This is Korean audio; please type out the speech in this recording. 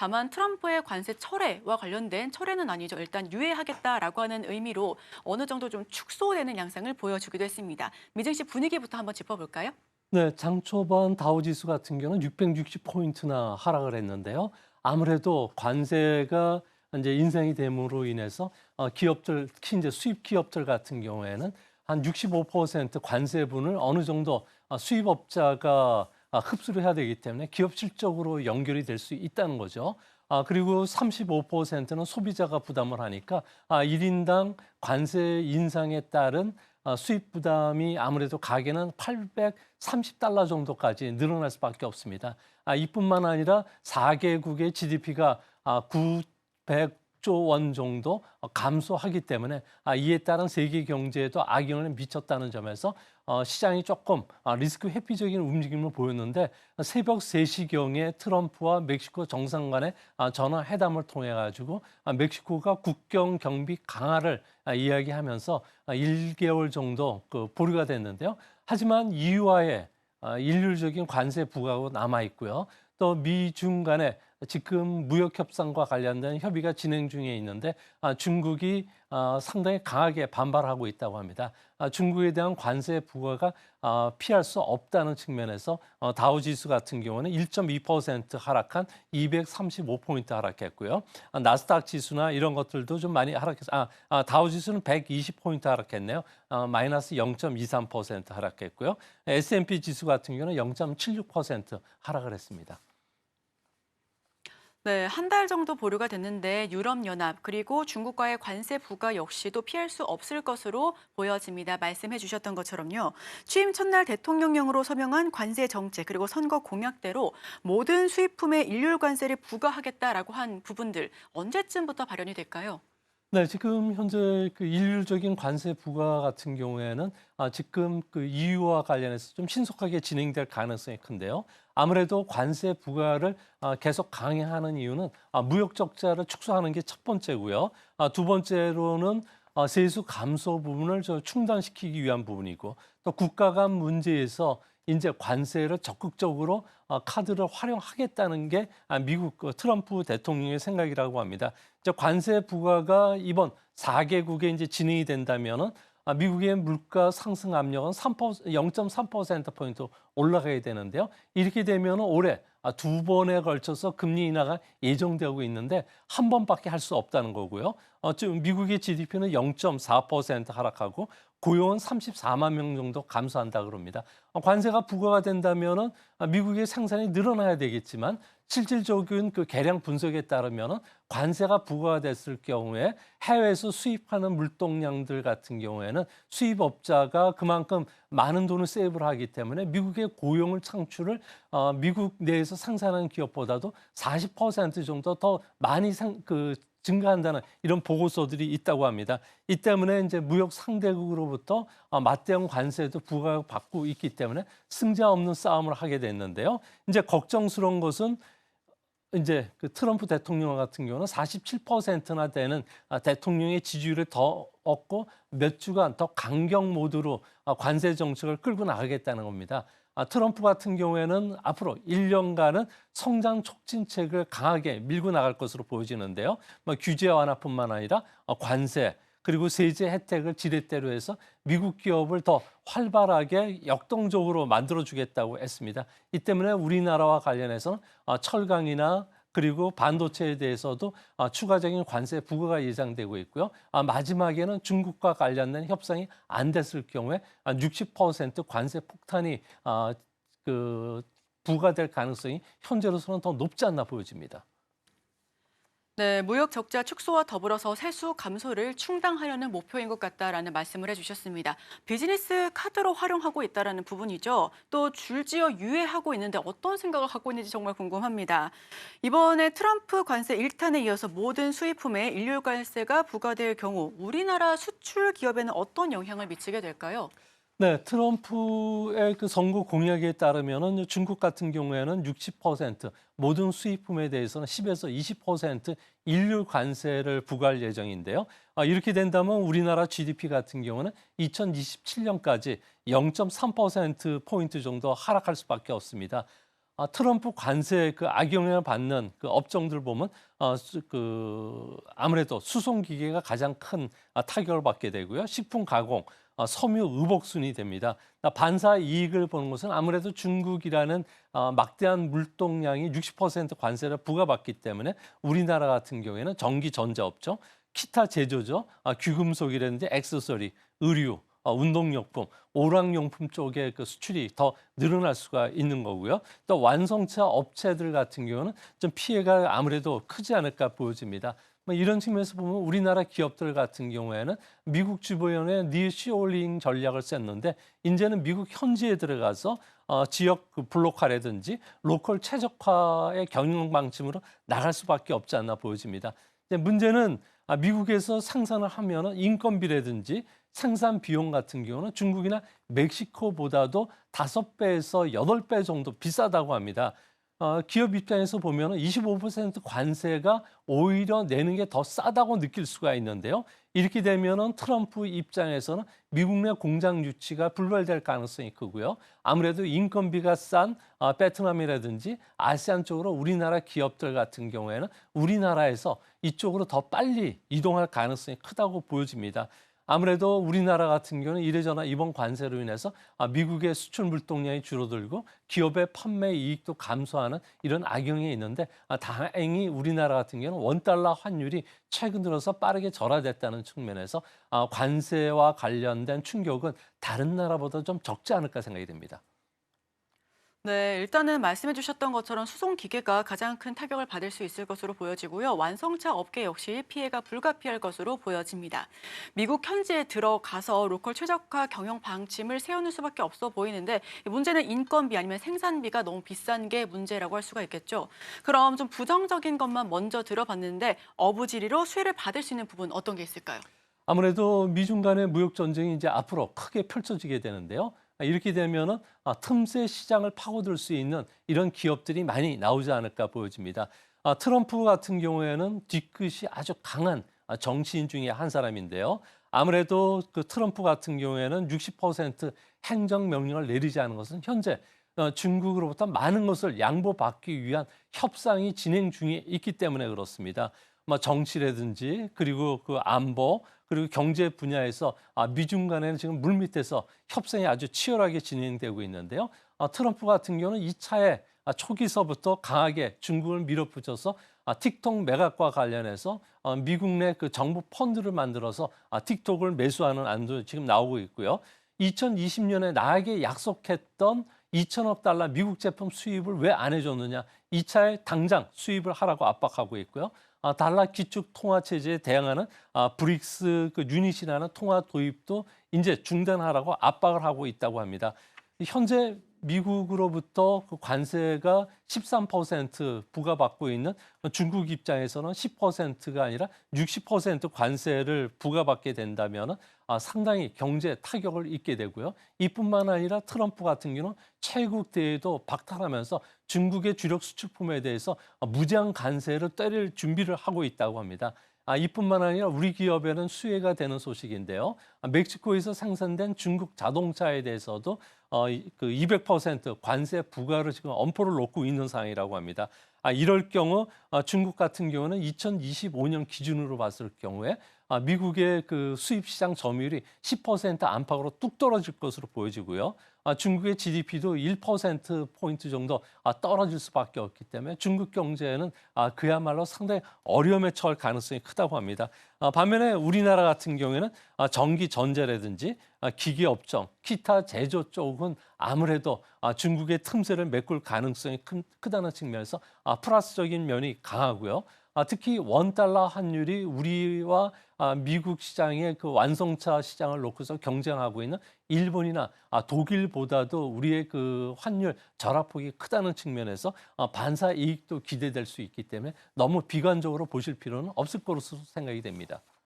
다만 트럼프의 관세 철회와 관련된 철회는 아니죠. 일단 유예하겠다라고 하는 의미로 어느 정도 좀 축소되는 양상을 보여주기도 했습니다. 미증시 분위기부터 한번 짚어볼까요? 네, 장 초반 다우지수 같은 경우는 660포인트나 하락을 했는데요. 아무래도 관세가 이제 인상이 됨으로 인해서 기업들, 특히 이제 수입 기업들 같은 경우에는 한 65% 관세분을 어느 정도 수입업자가 흡수를 해야 되기 때문에 기업 실적으로 연결이 될 수 있다는 거죠. 그리고 35%는 소비자가 부담을 하니까 1인당 관세 인상에 따른 수입 부담이 아무래도 가계는 830달러 정도까지 늘어날 수밖에 없습니다. 이뿐만 아니라 4개국의 GDP가 900조 원 정도 감소하기 때문에 이에 따른 세계 경제에도 악영향을 미쳤다는 점에서 시장이 조금 리스크 회피적인 움직임을 보였는데 새벽 3시경에 트럼프와 멕시코 정상 간의 전화 회담을 통해 가지고 멕시코가 국경 경비 강화를 이야기하면서 1개월 정도 보류가 됐는데요. 하지만 EU와의 일률적인 관세 부과가 남아 있고요. 또 미중 간에 지금 무역 협상과 관련된 협의가 진행 중에 있는데 중국이 상당히 강하게 반발하고 있다고 합니다. 중국에 대한 관세 부과가 피할 수 없다는 측면에서 다우지수 같은 경우는 1.2% 하락한 235포인트 하락했고요. 나스닥 지수나 이런 것들도 좀 많이 하락해서 다우지수는 120포인트 하락했네요. 마이너스 0.23% 하락했고요. S&P 지수 같은 경우는 0.76% 하락을 했습니다. 네, 한 달 정도 보류가 됐는데 유럽연합 그리고 중국과의 관세 부과 역시도 피할 수 없을 것으로 보여집니다. 말씀해 주셨던 것처럼요. 취임 첫날 대통령령으로 서명한 관세 정책 그리고 선거 공약대로 모든 수입품에 일률 관세를 부과하겠다라고 한 부분들 언제쯤부터 발현이 될까요? 네, 지금 현재 그 일률적인 관세 부과 같은 경우에는 지금 그 EU와 관련해서 좀 신속하게 진행될 가능성이 큰데요. 아무래도 관세 부과를 계속 강행하는 이유는 무역 적자를 축소하는 게 첫 번째고요. 두 번째로는 세수 감소 부분을 충당시키기 위한 부분이고 또 국가 간 문제에서 이제 관세를 적극적으로 카드를 활용하겠다는 게 미국 트럼프 대통령의 생각이라고 합니다. 이제 관세 부과가 이번 4개국에 이제 진행이 된다면은 미국의 물가 상승 압력은 0.3%포인트 올라가야 되는데요. 이렇게 되면은 올해 두 번에 걸쳐서 금리 인하가 예정되고 있는데 한 번밖에 할 수 없다는 거고요. 지금 미국의 GDP는 0.4% 하락하고 고용은 34만 명 정도 감소한다 그럽니다. 관세가 부과가 된다면은 미국의 생산이 늘어나야 되겠지만 실질적인 그 계량 분석에 따르면은 관세가 부과가 됐을 경우에 해외에서 수입하는 물동량들 같은 경우에는 수입업자가 그만큼 많은 돈을 세이브를 하기 때문에 미국의 고용을 창출을 미국 내에서 생산하는 기업보다도 40% 정도 더 많이 증가한다는 이런 보고서들이 있다고 합니다. 이 때문에 이제 무역 상대국으로부터 맞대응 관세도 부과받고 있기 때문에 승자 없는 싸움을 하게 됐는데요. 이제 걱정스러운 것은 이제 그 트럼프 대통령 같은 경우는 47%나 되는 대통령의 지지율을 더 얻고 몇 주간 더 강경 모드로 관세 정책을 끌고 나가겠다는 겁니다. 트럼프 같은 경우에는 앞으로 1년간은 성장 촉진책을 강하게 밀고 나갈 것으로 보여지는데요. 뭐 규제 완화뿐만 아니라 관세 그리고 세제 혜택을 지렛대로 해서 미국 기업을 더 활발하게 역동적으로 만들어주겠다고 했습니다. 이 때문에 우리나라와 관련해서는 철강이나 그리고 반도체에 대해서도 추가적인 관세 부과가 예상되고 있고요. 마지막에는 중국과 관련된 협상이 안 됐을 경우에 60% 관세 폭탄이 부과될 가능성이 현재로서는 더 높지 않나 보여집니다. 네, 무역 적자 축소와 더불어서 세수 감소를 충당하려는 목표인 것 같다라는 말씀을 해주셨습니다. 비즈니스 카드로 활용하고 있다라는 부분이죠. 또 줄지어 유예하고 있는데 어떤 생각을 갖고 있는지 정말 궁금합니다. 이번에 트럼프 관세 1탄에 이어서 모든 수입품에 일률 관세가 부과될 경우 우리나라 수출 기업에는 어떤 영향을 미치게 될까요? 네, 트럼프의 그 선거 공약에 따르면은 중국 같은 경우에는 60% 모든 수입품에 대해서는 10에서 20% 일률 관세를 부과할 예정인데요. 이렇게 된다면 우리나라 GDP 같은 경우는 2027년까지 0.3% 포인트 정도 하락할 수밖에 없습니다. 트럼프 관세 그 악영향을 받는 그 업종들 보면 아무래도 수송 기계가 가장 큰 타격을 받게 되고요. 식품 가공, 섬유 의복 순이 됩니다. 반사 이익을 보는 것은 아무래도 중국이라는 막대한 물동량이 60% 관세를 부과받기 때문에 우리나라 같은 경우에는 전기 전자 업종, 기타 제조죠, 귀금속이라든지 액세서리, 의류, 운동용품, 오락용품 쪽의 그 수출이 더 늘어날 수가 있는 거고요. 또 완성차 업체들 같은 경우는 좀 피해가 아무래도 크지 않을까 보여집니다. 뭐 이런 측면에서 보면 우리나라 기업들 같은 경우에는 미국 주변에 니어쇼링 전략을 쐈는데 이제는 미국 현지에 들어가서 지역 그 블록화라든지 로컬 최적화의 경영 방침으로 나갈 수밖에 없지 않나 보여집니다. 근데 문제는 미국에서 생산을 하면은 인건비라든지 생산 비용 같은 경우는 중국이나 멕시코보다도 5배에서 8배 정도 비싸다고 합니다. 기업 입장에서 보면은 25% 관세가 오히려 내는 게 더 싸다고 느낄 수가 있는데요. 이렇게 되면은 트럼프 입장에서는 미국 내 공장 유치가 불발될 가능성이 크고요. 아무래도 인건비가 싼 베트남이라든지 아세안 쪽으로 우리나라 기업들 같은 경우에는 우리나라에서 이쪽으로 더 빨리 이동할 가능성이 크다고 보여집니다. 아무래도 우리나라 같은 경우는 이래저래 이번 관세로 인해서 미국의 수출 물동량이 줄어들고 기업의 판매 이익도 감소하는 이런 악영향이 있는데 다행히 우리나라 같은 경우는 원달러 환율이 최근 들어서 빠르게 절하됐다는 측면에서 관세와 관련된 충격은 다른 나라보다 좀 적지 않을까 생각이 됩니다. 네, 일단은 말씀해 주셨던 것처럼 수송 기계가 가장 큰 타격을 받을 수 있을 것으로 보여지고요. 완성차 업계 역시 피해가 불가피할 것으로 보여집니다. 미국 현지에 들어가서 로컬 최적화 경영 방침을 세우는 수밖에 없어 보이는데 문제는 인건비 아니면 생산비가 너무 비싼 게 문제라고 할 수가 있겠죠. 그럼 좀 부정적인 것만 먼저 들어봤는데 어부지리로 수혜를 받을 수 있는 부분 어떤 게 있을까요? 아무래도 미중 간의 무역 전쟁이 이제 앞으로 크게 펼쳐지게 되는데요. 이렇게 되면은 틈새 시장을 파고들 수 있는 이런 기업들이 많이 나오지 않을까 보여집니다. 트럼프 같은 경우에는 뒤끝이 아주 강한 정치인 중에 한 사람인데요. 아무래도 그 트럼프 같은 경우에는 60% 행정 명령을 내리지 않은 것은 현재 중국으로부터 많은 것을 양보받기 위한 협상이 진행 중에 있기 때문에 그렇습니다. 뭐 정치라든지 그리고 그 안보 그리고 경제 분야에서 미중 간에는 지금 물밑에서 협상이 아주 치열하게 진행되고 있는데요. 트럼프 같은 경우는 이 차에 초기서부터 강하게 중국을 밀어붙여서 틱톡 매각과 관련해서 미국 내 그 정부 펀드를 만들어서 틱톡을 매수하는 안도 지금 나오고 있고요. 2020년에 나에게 약속했던 2천억 달러 미국 제품 수입을 왜 안 해줬느냐. 이 차에 당장 수입을 하라고 압박하고 있고요. 달러 기축 통화 체제에 대응하는 브릭스 그 유닛이라는 통화 도입도 이제 중단하라고 압박을 하고 있다고 합니다. 현재 미국으로부터 그 관세가 13% 부과받고 있는 중국 입장에서는 10%가 아니라 60% 관세를 부과받게 된다면 상당히 경제 타격을 입게 되고요. 이뿐만 아니라 트럼프 같은 경우는 최국 대회도 박탈하면서 중국의 주력 수출품에 대해서 무제한 관세를 때릴 준비를 하고 있다고 합니다. 이뿐만 아니라 우리 기업에는 수혜가 되는 소식인데요. 멕시코에서 생산된 중국 자동차에 대해서도 그 200% 관세 부과를 지금 엄포를 놓고 있는 상황이라고 합니다. 이럴 경우 중국 같은 경우는 2025년 기준으로 봤을 경우에 미국의 그 수입 시장 점유율이 10% 안팎으로 뚝 떨어질 것으로 보여지고요. 중국의 GDP도 1%포인트 정도 떨어질 수밖에 없기 때문에 중국 경제는 그야말로 상당히 어려움에 처할 가능성이 크다고 합니다. 반면에 우리나라 같은 경우에는 전기 전자라든지 기계 업종, 기타 제조 쪽은 아무래도 중국의 틈새를 메꿀 가능성이 크다는 측면에서 플러스적인 면이 강하고요. 특히 원달러 환율이 우리와 미국 시장의 그 완성차 시장을 놓고서 경쟁하고 있는 일본이나 독일보다도 우리의 그 환율 절하폭이 크다는 측면에서 반사 이익도 기대될 수 있기 때문에 너무 비관적으로 보실 필요는 없을 거로 생각이 됩니다.